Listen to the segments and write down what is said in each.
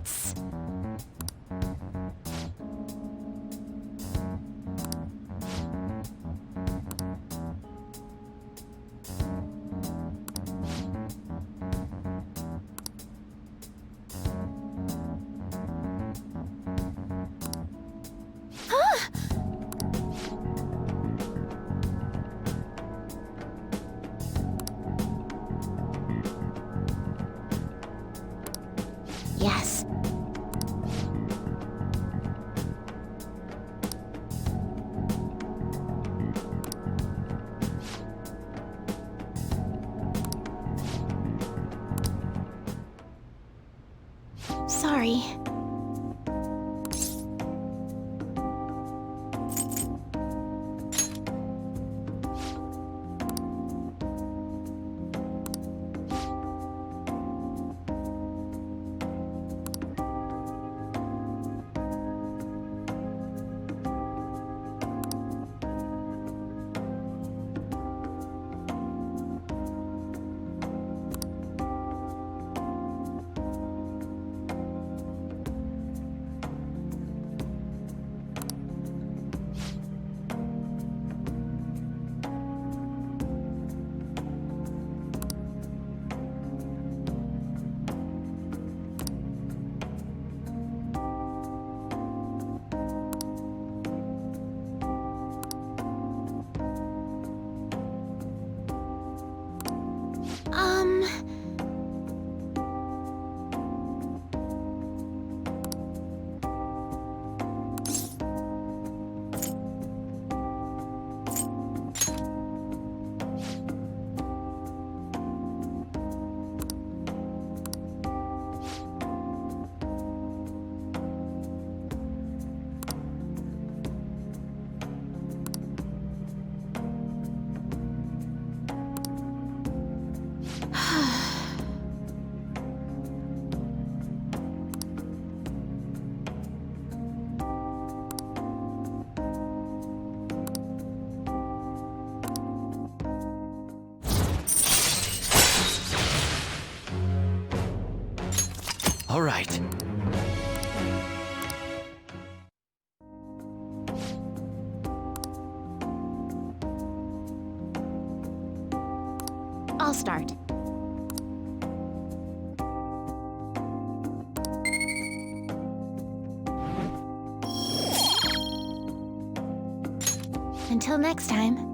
Let's... Yes. Sorry. All right. I'll start. Until next time.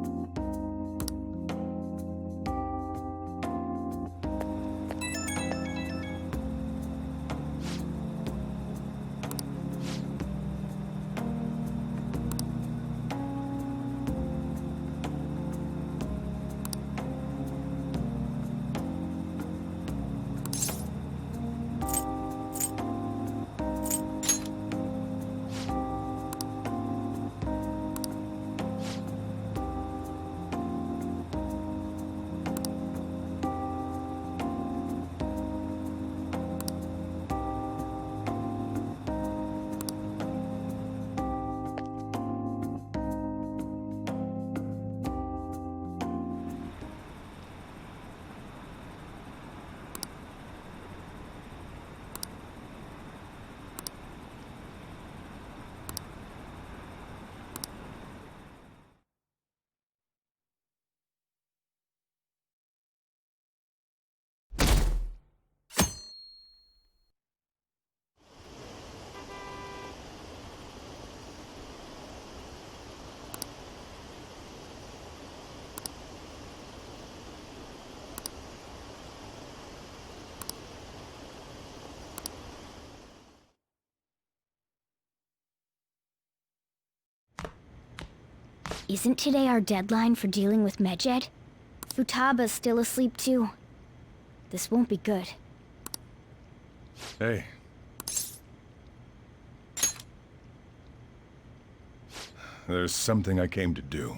Isn't today our deadline for dealing with Medjed? Futaba's still asleep too. This won't be good. Hey. There's something I came to do.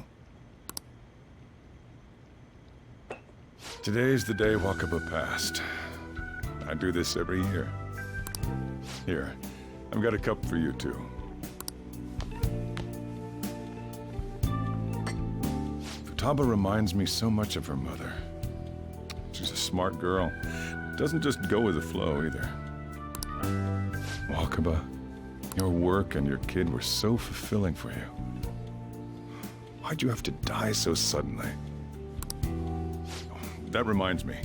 Today's the day Wakaba passed. I do this every year. Here, I've got a cup for you too. Futaba reminds me so much of her mother. She's a smart girl. Doesn't just go with the flow either. Wakaba. Your work and your kid were so fulfilling for you. Why'd you have to die so suddenly? That reminds me.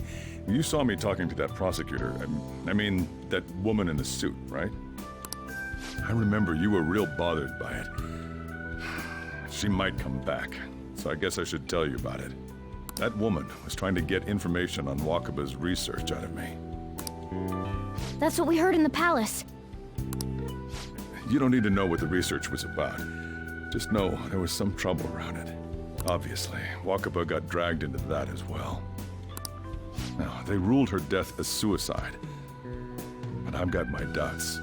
You saw me talking to that prosecutor. I mean, that woman in the suit, right? I remember you were real bothered by it. She might come back, so I guess I should tell you about it. That woman was trying to get information on Wakaba's research out of me. That's what we heard in the palace. You don't need to know what the research was about. Just know there was some trouble around it. Obviously, Wakaba got dragged into that as well. Now, they ruled her death as suicide. But I've got my doubts.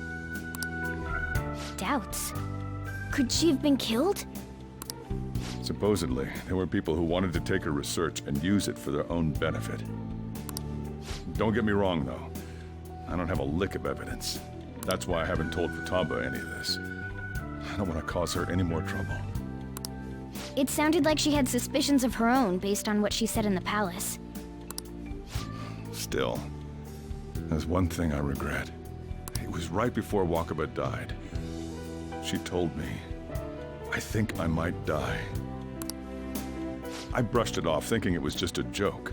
Doubts? Could she have been killed? Supposedly, there were people who wanted to take her research and use it for their own benefit. Don't get me wrong, though. I don't have a lick of evidence. That's why I haven't told Futaba any of this. I don't want to cause her any more trouble. It sounded like she had suspicions of her own based on what she said in the palace. Still, there's one thing I regret. It was right before Wakaba died. She told me, I think I might die. I brushed it off, thinking it was just a joke.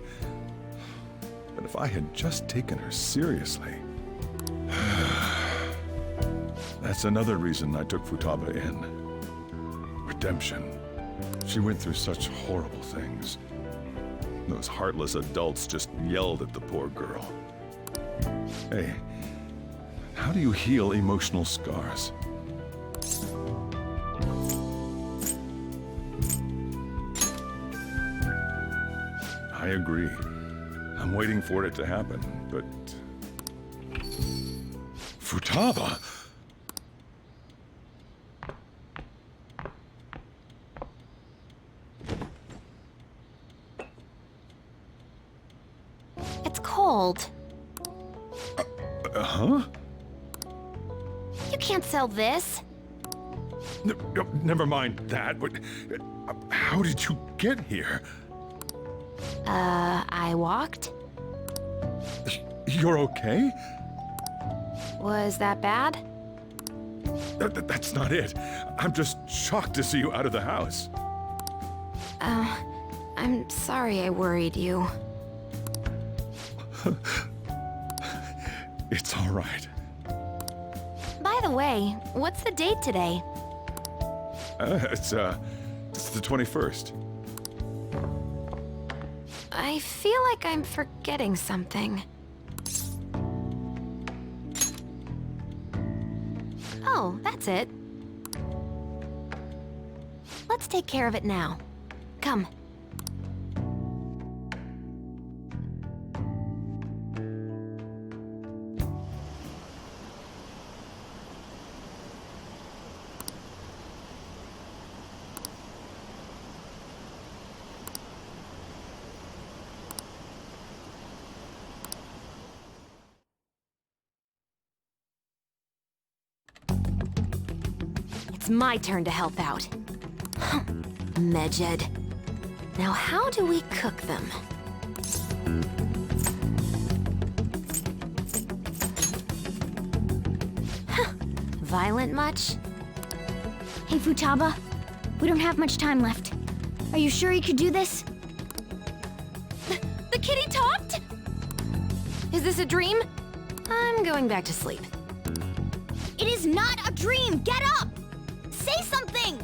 But if I had just taken her seriously... That's another reason I took Futaba in. Redemption. She went through such horrible things. Those heartless adults just yelled at the poor girl. Hey, how do you heal emotional scars? I agree. I'm waiting for it to happen, but... Futaba! It's cold. Huh? You can't sell this. Never mind that, but... how did you get here? I walked? You're okay? Was that bad? That's not it. I'm just shocked to see you out of the house. I'm sorry I worried you. It's all right. By the way, what's the date today? It's the 21st. I feel like I'm forgetting something. Oh, that's it. Let's take care of it now. Come. It's my turn to help out. Medjed. Now how do we cook them? Violent much? Hey, Futaba. We don't have much time left. Are you sure you could do this? The kitty talked? Is this a dream? I'm going back to sleep. It is not a dream! Get up! Say something!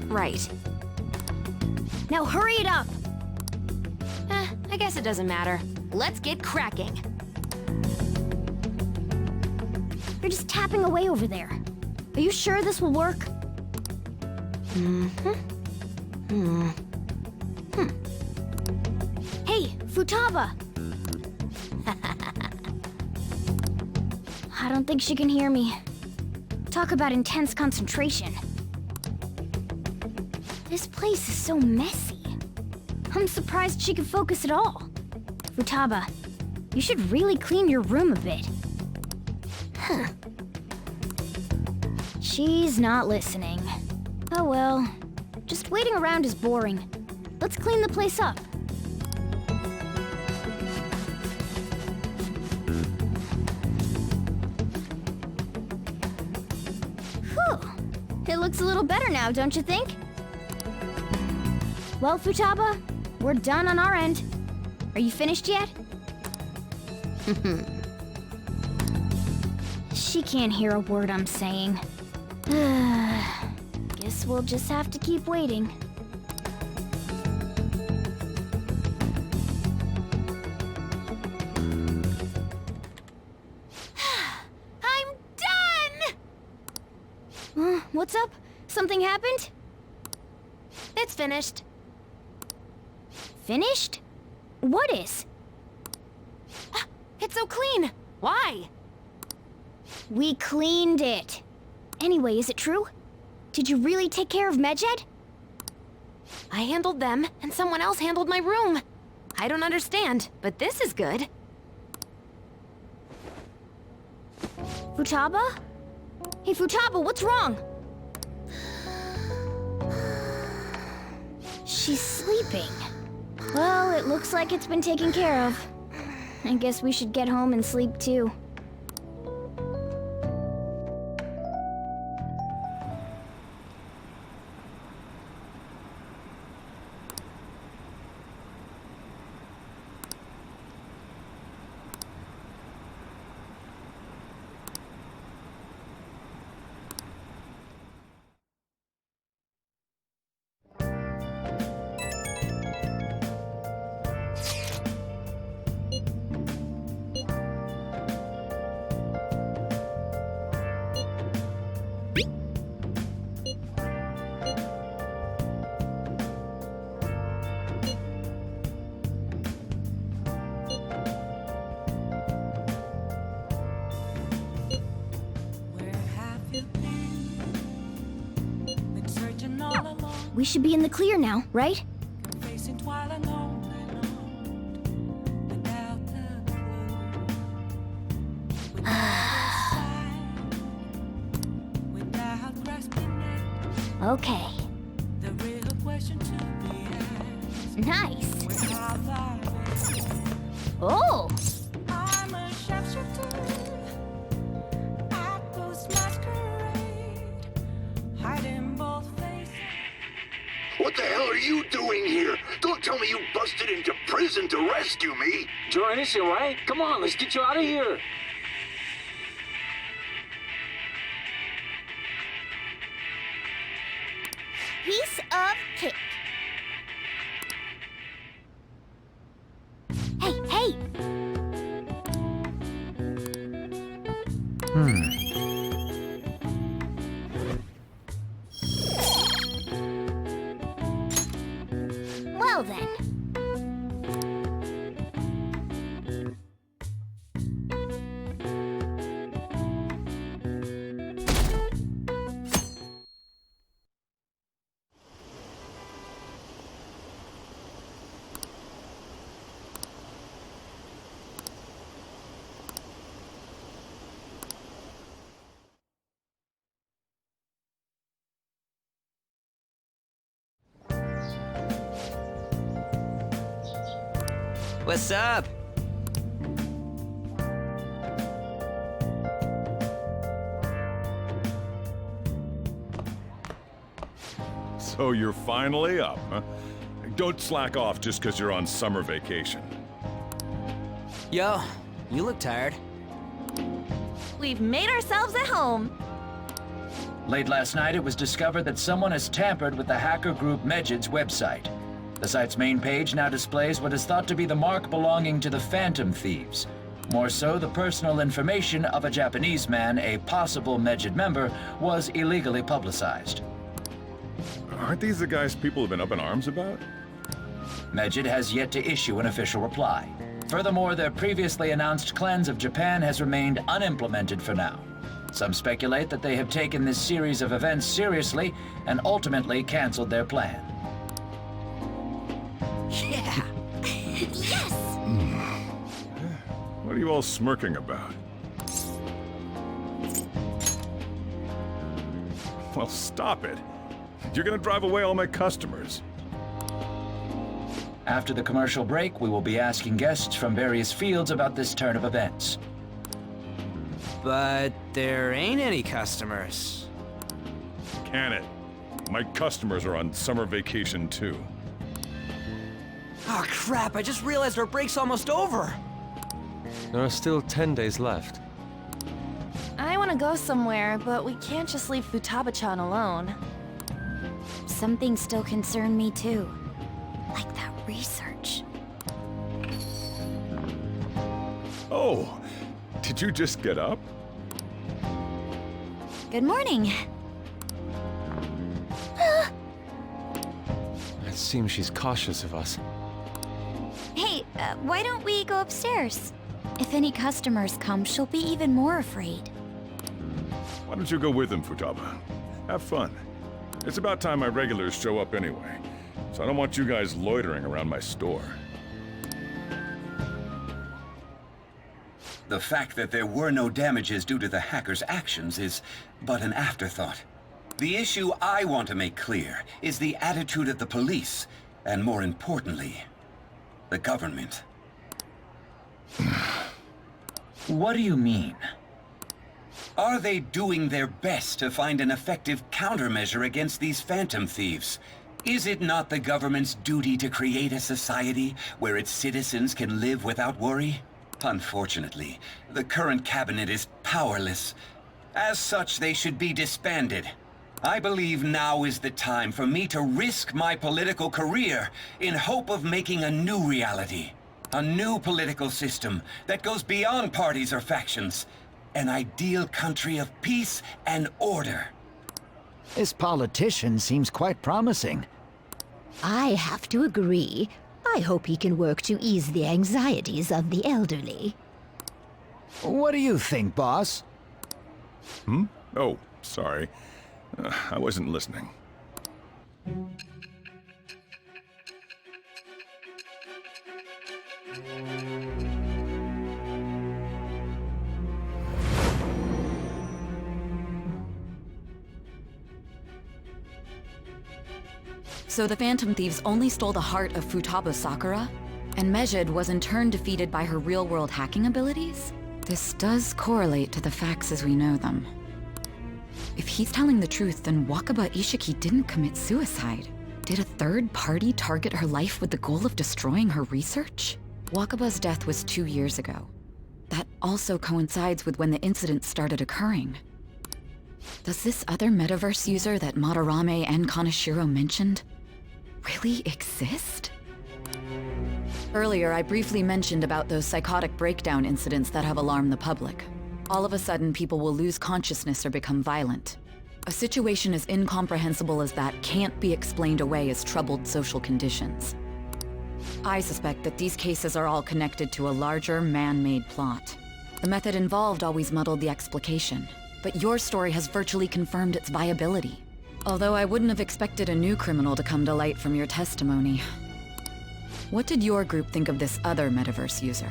Right. Now hurry it up! I guess it doesn't matter. Let's get cracking. You're just tapping away over there. Are you sure this will work? Hey, Futaba! I don't think she can hear me. Talk about intense concentration. This place is so messy. I'm surprised she could focus at all. Futaba, you should really clean your room a bit. She's not listening. Oh well. Just waiting around is boring. Let's clean the place up. It looks a little better now, don't you think? Well, Futaba, we're done on our end. Are you finished yet? She can't hear a word I'm saying. Guess we'll just have to keep waiting. I'm done! What's up? Something happened? It's finished. Finished? What is? It's so clean. Why? We cleaned it. Anyway, is it true? Did you really take care of Medjed? I handled them, and someone else handled my room. I don't understand, but this is good. Futaba? Hey, Futaba, what's wrong? She's sleeping. Well, it looks like it's been taken care of. I guess we should get home and sleep too. We should be in the clear now, right? Okay. Nice. Oh! What the hell are you doing here? Don't tell me you busted into prison to rescue me. Join us, all right? Come on, let's get you out of here. Piece of cake. Hey, hey! Well then. What's up? So you're finally up, huh? Don't slack off just because you're on summer vacation. Yo, you look tired. We've made ourselves at home. Late last night, it was discovered that someone has tampered with the hacker group Medjed's website. The site's main page now displays what is thought to be the mark belonging to the Phantom Thieves. More so, the personal information of a Japanese man, a possible Medjed member, was illegally publicized. Aren't these the guys people have been up in arms about? Medjed has yet to issue an official reply. Furthermore, their previously announced cleanse of Japan has remained unimplemented for now. Some speculate that they have taken this series of events seriously and ultimately canceled their plan. Yeah. Yes! What are you all smirking about? Well, stop it. You're gonna drive away all my customers. After the commercial break, we will be asking guests from various fields about this turn of events. But there ain't any customers. Can it? My customers are on summer vacation too. Oh crap, I just realized our break's almost over. There are still 10 days left. I want to go somewhere, but we can't just leave Futaba-chan alone. Some things still concern me too. Like that research. Oh, did you just get up? Good morning. It seems she's cautious of us. Hey, why don't we go upstairs? If any customers come, she'll be even more afraid. Why don't you go with them, Futaba? Have fun. It's about time my regulars show up anyway, so I don't want you guys loitering around my store. The fact that there were no damages due to the hacker's actions is but an afterthought. The issue I want to make clear is the attitude of the police, and more importantly, the government. What do you mean? Are they doing their best to find an effective countermeasure against these phantom thieves? Is it not the government's duty to create a society where its citizens can live without worry? Unfortunately, the current cabinet is powerless. As such, they should be disbanded. I believe now is the time for me to risk my political career in hope of making a new reality. A new political system that goes beyond parties or factions. An ideal country of peace and order. This politician seems quite promising. I have to agree. I hope he can work to ease the anxieties of the elderly. What do you think, boss? Oh, sorry. I wasn't listening. So the Phantom Thieves only stole the heart of Futaba Sakura? And Medjed was in turn defeated by her real-world hacking abilities? This does correlate to the facts as we know them. If he's telling the truth, then Wakaba Ishiki didn't commit suicide. Did a third party target her life with the goal of destroying her research? Wakaba's death was 2 years ago. That also coincides with when the incident started occurring. Does this other metaverse user that Madarame and Kaneshiro mentioned really exist? Earlier, I briefly mentioned about those psychotic breakdown incidents that have alarmed the public. All of a sudden, people will lose consciousness or become violent. A situation as incomprehensible as that can't be explained away as troubled social conditions. I suspect that these cases are all connected to a larger, man-made plot. The method involved always muddled the explication, but your story has virtually confirmed its viability. Although I wouldn't have expected a new criminal to come to light from your testimony. What did your group think of this other metaverse user?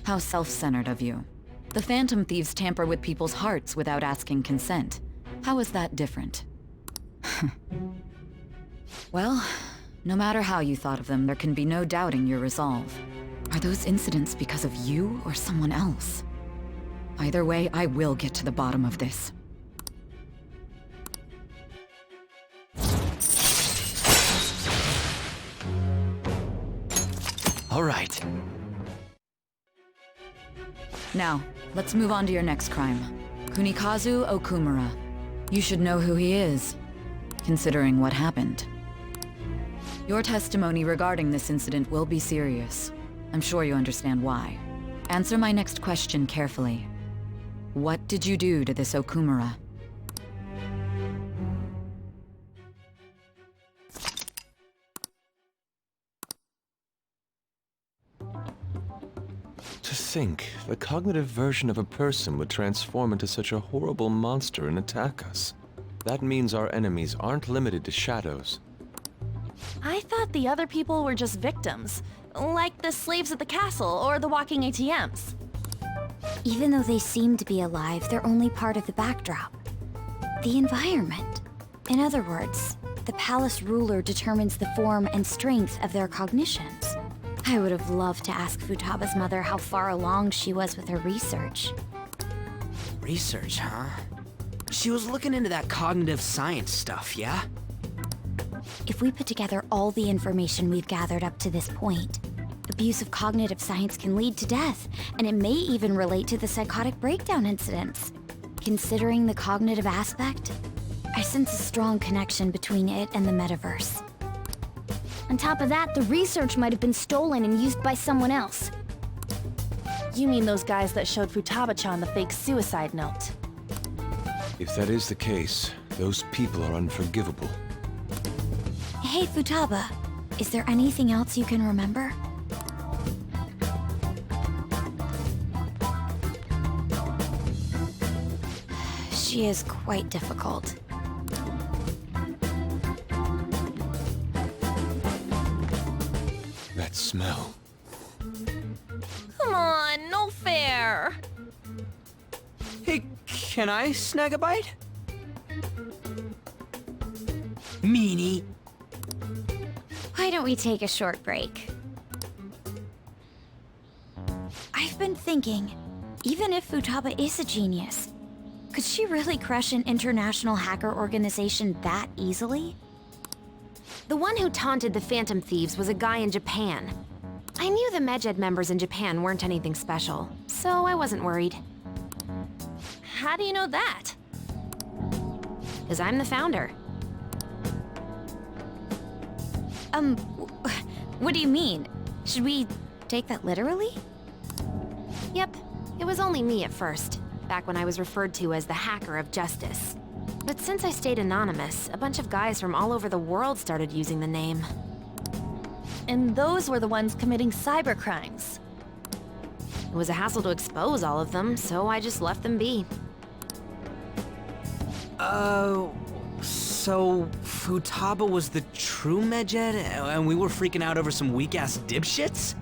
How self-centered of you. The Phantom Thieves tamper with people's hearts without asking consent. How is that different? Well, no matter how you thought of them, there can be no doubting your resolve. Are those incidents because of you or someone else? Either way, I will get to the bottom of this. All right. Now, let's move on to your next crime. Kunikazu Okumura. You should know who he is, considering what happened. Your testimony regarding this incident will be serious. I'm sure you understand why. Answer my next question carefully. What did you do to this Okumura? To think, the cognitive version of a person would transform into such a horrible monster and attack us. That means our enemies aren't limited to shadows. I thought the other people were just victims, like the slaves at the castle or the walking ATMs. Even though they seem to be alive, they're only part of the backdrop. The environment. In other words, the palace ruler determines the form and strength of their cognitions. I would have loved to ask Futaba's mother how far along she was with her research. Research, huh? She was looking into that cognitive science stuff, yeah? If we put together all the information we've gathered up to this point, abuse of cognitive science can lead to death, and it may even relate to the psychotic breakdown incidents. Considering the cognitive aspect, I sense a strong connection between it and the metaverse. On top of that, the research might have been stolen and used by someone else. You mean those guys that showed Futaba-chan the fake suicide note? If that is the case, those people are unforgivable. Hey, Futaba, is there anything else you can remember? She is quite difficult. That smell. Come on, no fair. Hey, can I snag a bite? Meanie. Why don't we take a short break? I've been thinking, even if Futaba is a genius, could she really crush an international hacker organization that easily? The one who taunted the Phantom Thieves was a guy in Japan. I knew the Medjed members in Japan weren't anything special, so I wasn't worried. How do you know that? Because I'm the founder. What do you mean? Should we take that literally? Yep, it was only me at first, back when I was referred to as the Hacker of Justice. But since I stayed anonymous, a bunch of guys from all over the world started using the name. And those were the ones committing cybercrimes. It was a hassle to expose all of them, so I just left them be. So Futaba was the true Medjed, and we were freaking out over some weak-ass dipshits?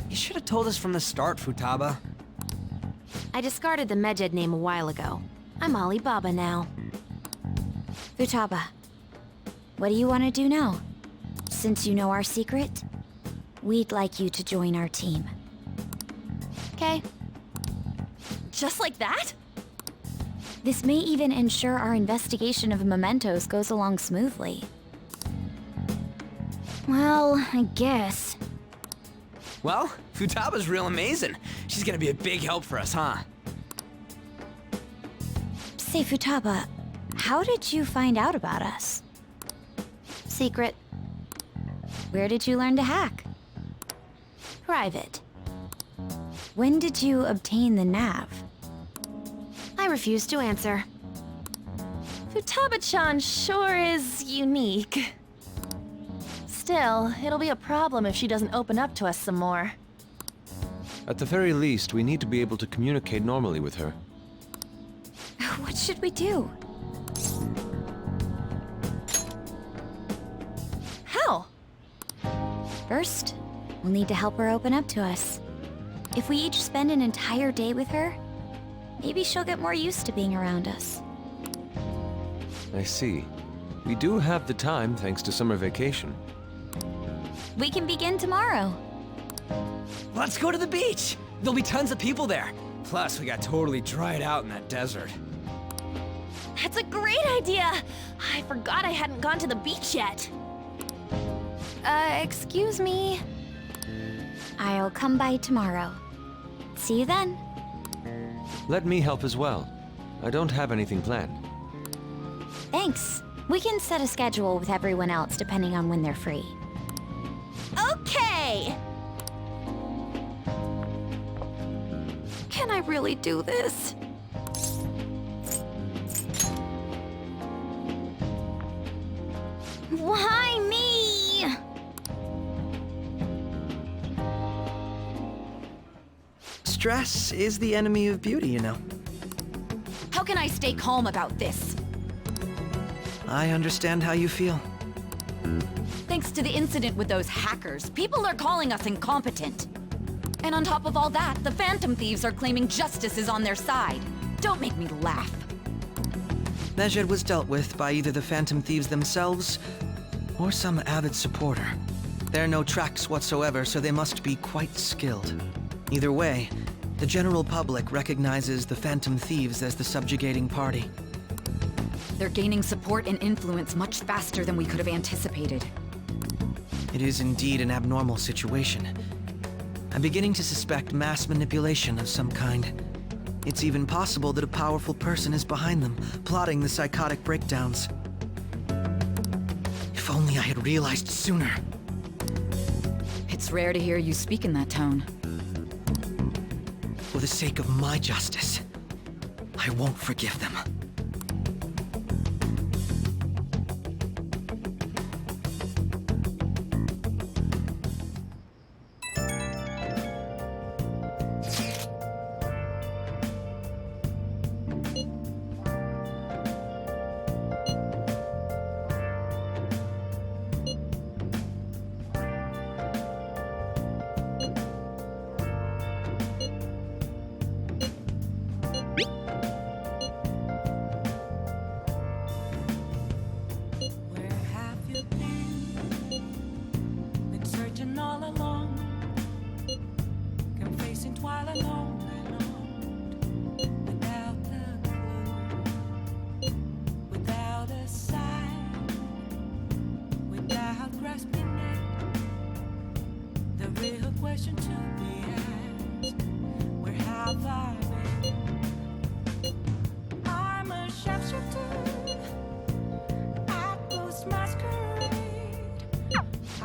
You should have told us from the start, Futaba. I discarded the Medjed name a while ago. I'm Alibaba now. Futaba, what do you want to do now? Since you know our secret, we'd like you to join our team. Okay. Just like that? This may even ensure our investigation of mementos goes along smoothly. Well, I guess. Well, Futaba's real amazing. She's gonna be a big help for us, huh? Say, Futaba, how did you find out about us? Secret. Where did you learn to hack? Private. When did you obtain the nav? I refuse to answer. Futaba-chan sure is unique. Still, it'll be a problem if she doesn't open up to us some more. At the very least, we need to be able to communicate normally with her. What should we do? How? First, we'll need to help her open up to us. If we each spend an entire day with her, maybe she'll get more used to being around us. I see. We do have the time thanks to summer vacation. We can begin tomorrow. Let's go to the beach! There'll be tons of people there. Plus, we got totally dried out in that desert. That's a great idea! I forgot I hadn't gone to the beach yet. Excuse me? I'll come by tomorrow. See you then. Let me help as well. I don't have anything planned. Thanks. We can set a schedule with everyone else depending on when they're free. Okay! Can I really do this? Why me? Stress is the enemy of beauty, you know. How can I stay calm about this? I understand how you feel. Thanks to the incident with those hackers, people are calling us incompetent. And on top of all that, the Phantom Thieves are claiming justice is on their side. Don't make me laugh. Medjed was dealt with by either the Phantom Thieves themselves or some avid supporter. There are no tracks whatsoever, so they must be quite skilled. Either way, The general public recognizes the Phantom Thieves as the subjugating party. They're gaining support and influence much faster than we could have anticipated. It is indeed an abnormal situation. I'm beginning to suspect mass manipulation of some kind. It's even possible that a powerful person is behind them, plotting the psychotic breakdowns. If only I had realized sooner. It's rare to hear you speak in that tone. For the sake of my justice, I won't forgive them.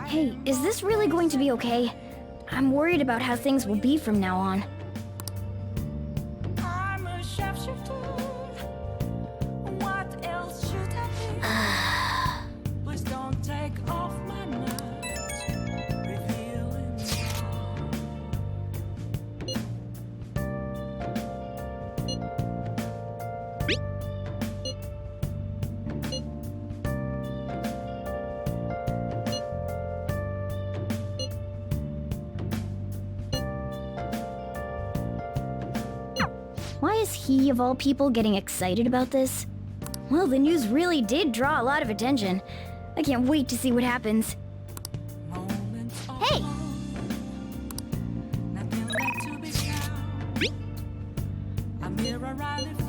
Hey, is this really going to be okay? I'm worried about how things will be from now on. Why is he, of all people, getting excited about this? Well, the news really did draw a lot of attention. I can't wait to see what happens. Hey! A mirror I live